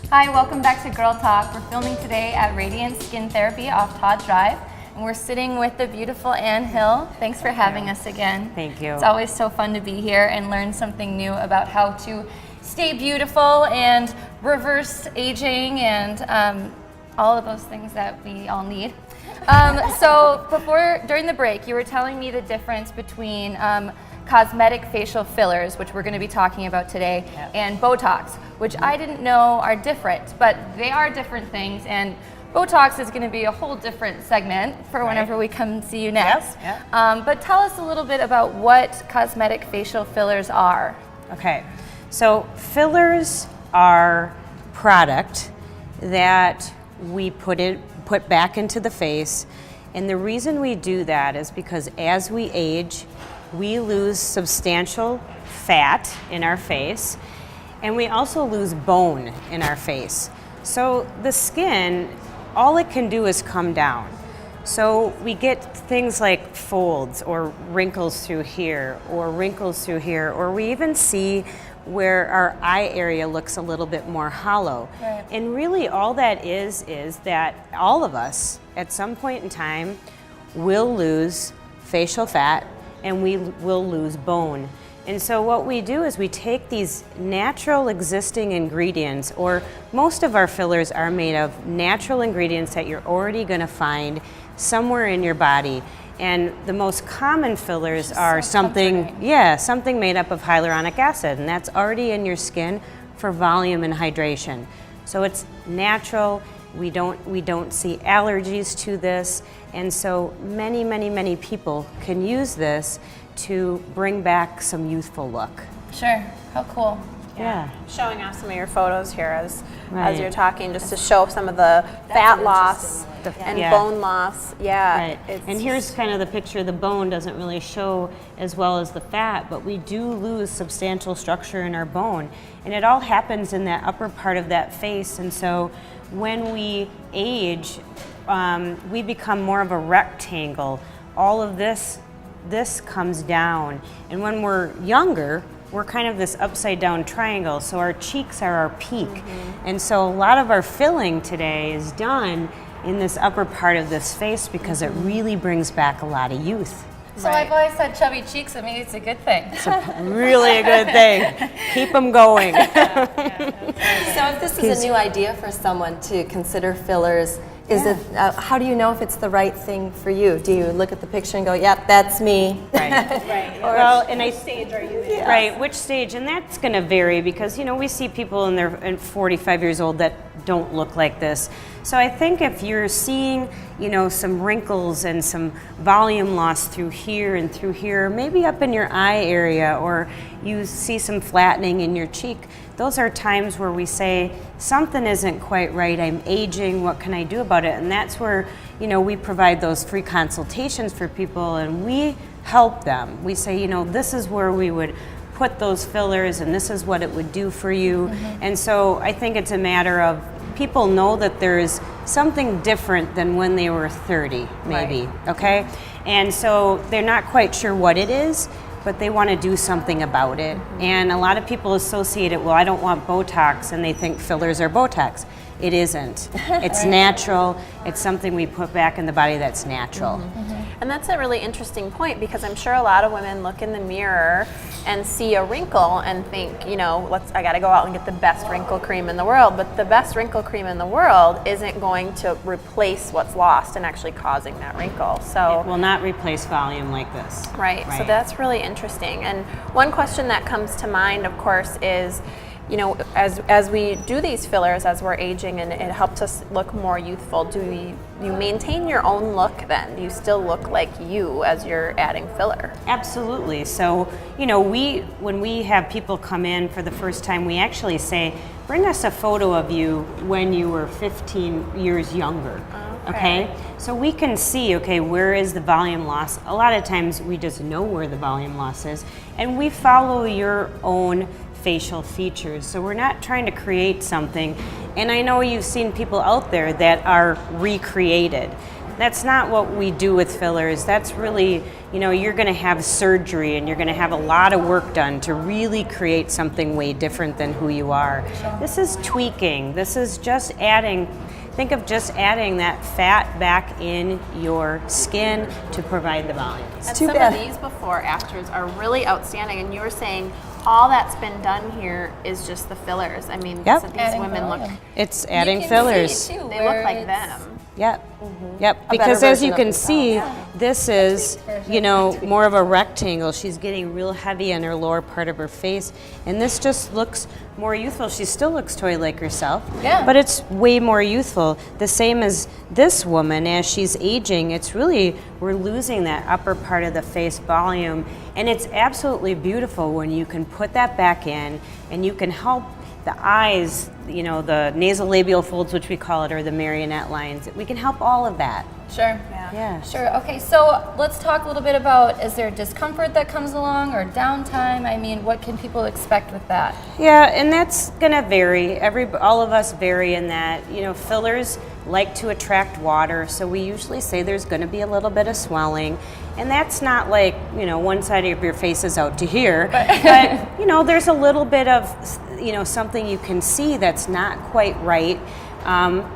Hi, welcome back to Girl Talk. We're filming today at Radiance Skin Therapy off Todd Drive, and we're sitting with the beautiful Ann Hill. Thanks for having us again. Thank you. It's always so fun to be here and learn something new about how to stay beautiful and reverse aging and all of those things that we all need. During the break, you were telling me the difference between cosmetic facial fillers, which we're going to be talking about today, and Botox, which I didn't know are different, but they are different things, and Botox is going to be a whole different segment for whenever we come see you next. But tell us a little bit about what cosmetic facial fillers are. Okay, so fillers are product that we put back into the face, and the reason we do that is because as we age, we lose substantial fat in our face, and we also lose bone in our face. So the skin, all it can do is come down. So we get things like folds or wrinkles through here, or we even see where our eye area looks a little bit more hollow. Right. And really all that is that all of us at some point in time will lose facial fat and we will lose bone. And so what we do is we take these natural existing ingredients, or most of our fillers are made of natural ingredients that you're already going to find somewhere in your body. And the most common fillers are something made up of hyaluronic acid, and that's already in your skin for volume and hydration. So it's natural. We don't see allergies to this, and so many people can use this to bring back some youthful look. Sure, how cool. Yeah. Showing off some of your photos here as you're talking, just to show some of the fat loss and bone loss. Yeah. Right. And here's kind of the picture. The bone doesn't really show as well as the fat, but we do lose substantial structure in our bone. And it all happens in that upper part of that face. And so when we age, we become more of a rectangle. All of this comes down. And when we're younger, we're kind of this upside down triangle, so our cheeks are our peak. And so a lot of our filling today is done in this upper part of this face because it really brings back a lot of youth. So I've always said chubby cheeks, I mean, it's a good thing. It's really a good thing. Keep them going. So if this is a new idea for someone to consider fillers, how do you know if it's the right thing for you? Do you look at the picture and go, "Yep, that's me"? Right. Well, which stage are you in? Right, which stage, and that's going to vary because we see people in 45 years old that don't look like this. So I think if you're seeing some wrinkles and some volume loss through here and through here, maybe up in your eye area, or you see some flattening in your cheek, those are times where we say something isn't quite right, I'm aging, what can I do about it? And that's where we provide those free consultations for people, and we help them. We say, this is where we would put those fillers and this is what it would do for you. And so I think it's a matter of people know that there's something different than when they were 30, maybe, okay? And so they're not quite sure what it is, but they want to do something about it. And a lot of people associate it, well, I don't want Botox, and they think fillers are Botox. It isn't. It's natural. It's something we put back in the body that's natural. And that's a really interesting point, because I'm sure a lot of women look in the mirror and see a wrinkle and think, I got to go out and get the best wrinkle cream in the world. But the best wrinkle cream in the world isn't going to replace what's lost and actually causing that wrinkle. So it will not replace volume like this. Right. So that's really interesting. And one question that comes to mind, of course, is, as we do these fillers as we're aging and it helps us look more youthful, do you maintain your own look then? Do you still look like you as you're adding filler? Absolutely. So, when we have people come in for the first time, we actually say, bring us a photo of you when you were 15 years younger. Okay? So we can see, where is the volume loss? A lot of times we just know where the volume loss is, and we follow your own facial features. So we're not trying to create something. And I know you've seen people out there that are recreated. That's not what we do with fillers. That's really, you know, you're going to have surgery and you're going to have a lot of work done to really create something way different than who you are. This is tweaking. This is just adding, think of just adding that fat back in your skin to provide the volume. And too some bad. of these before afters are really outstanding, and you were saying all that's been done here is just the fillers. I mean, Yep. so these Adding women look, volume. It's adding You can fillers. see, too, they where look like it's- them. Yep. Mm-hmm. Yep. Because as you version of can themselves. see, this is, you know, more of a rectangle. She's getting real heavy in her lower part of her face, and this just looks more youthful. She still looks totally like herself, Yeah. but it's way more youthful. The same as this woman, as she's aging, it's really, we're losing that upper part of the face volume, and it's absolutely beautiful when you can put that back in and you can help the eyes, you know, the nasolabial folds, which we call it, or the marionette lines. We can help all of that. Sure. Yeah. Sure. Okay, so let's talk a little bit about, is there discomfort that comes along or downtime? I mean, what can people expect with that? Yeah, and that's gonna vary. All of us vary in that. You know, fillers like to attract water, so we usually say there's gonna be a little bit of swelling. And that's not like, you know, one side of your face is out to here, but you know, there's a little bit of, you know, something you can see that's not quite right.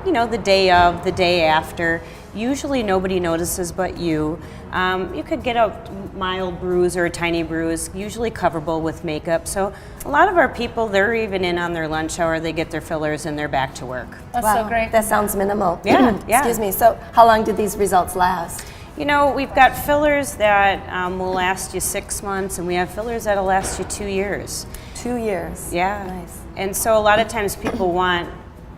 You know, the day of, the day after. Usually nobody notices but you. You could get a mild bruise or a tiny bruise, usually coverable with makeup. So a lot of our people, they're even in on their lunch hour, they get their fillers and they're back to work. That's Wow, so great. That sounds minimal. Yeah, yeah. Excuse me. So how long do these results last? You know, we've got fillers that will last you 6 months, and we have fillers that'll last you 2 years. 2 years. Yeah. Nice. And so a lot of times people want,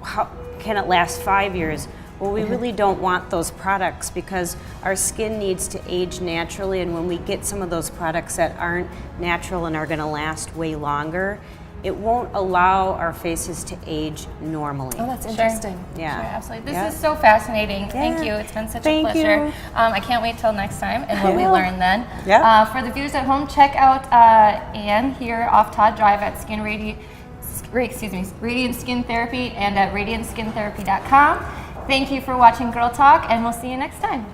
how can it last 5 years? Well, we really don't want those products because our skin needs to age naturally, and when we get some of those products that aren't natural and are going to last way longer, it won't allow our faces to age normally. Oh, that's Sure. Yeah. interesting. Sure, absolutely. This Yeah. is so fascinating. Thank Yeah. you. It's been such Thank a pleasure. you. I can't wait till next time and what we Yeah. learn then. Yeah. For the viewers at home, check out Anne here off Todd Drive at Radiant Skin Therapy and at radiantskin.therapy.com. Thank you for watching Girl Talk, and we'll see you next time.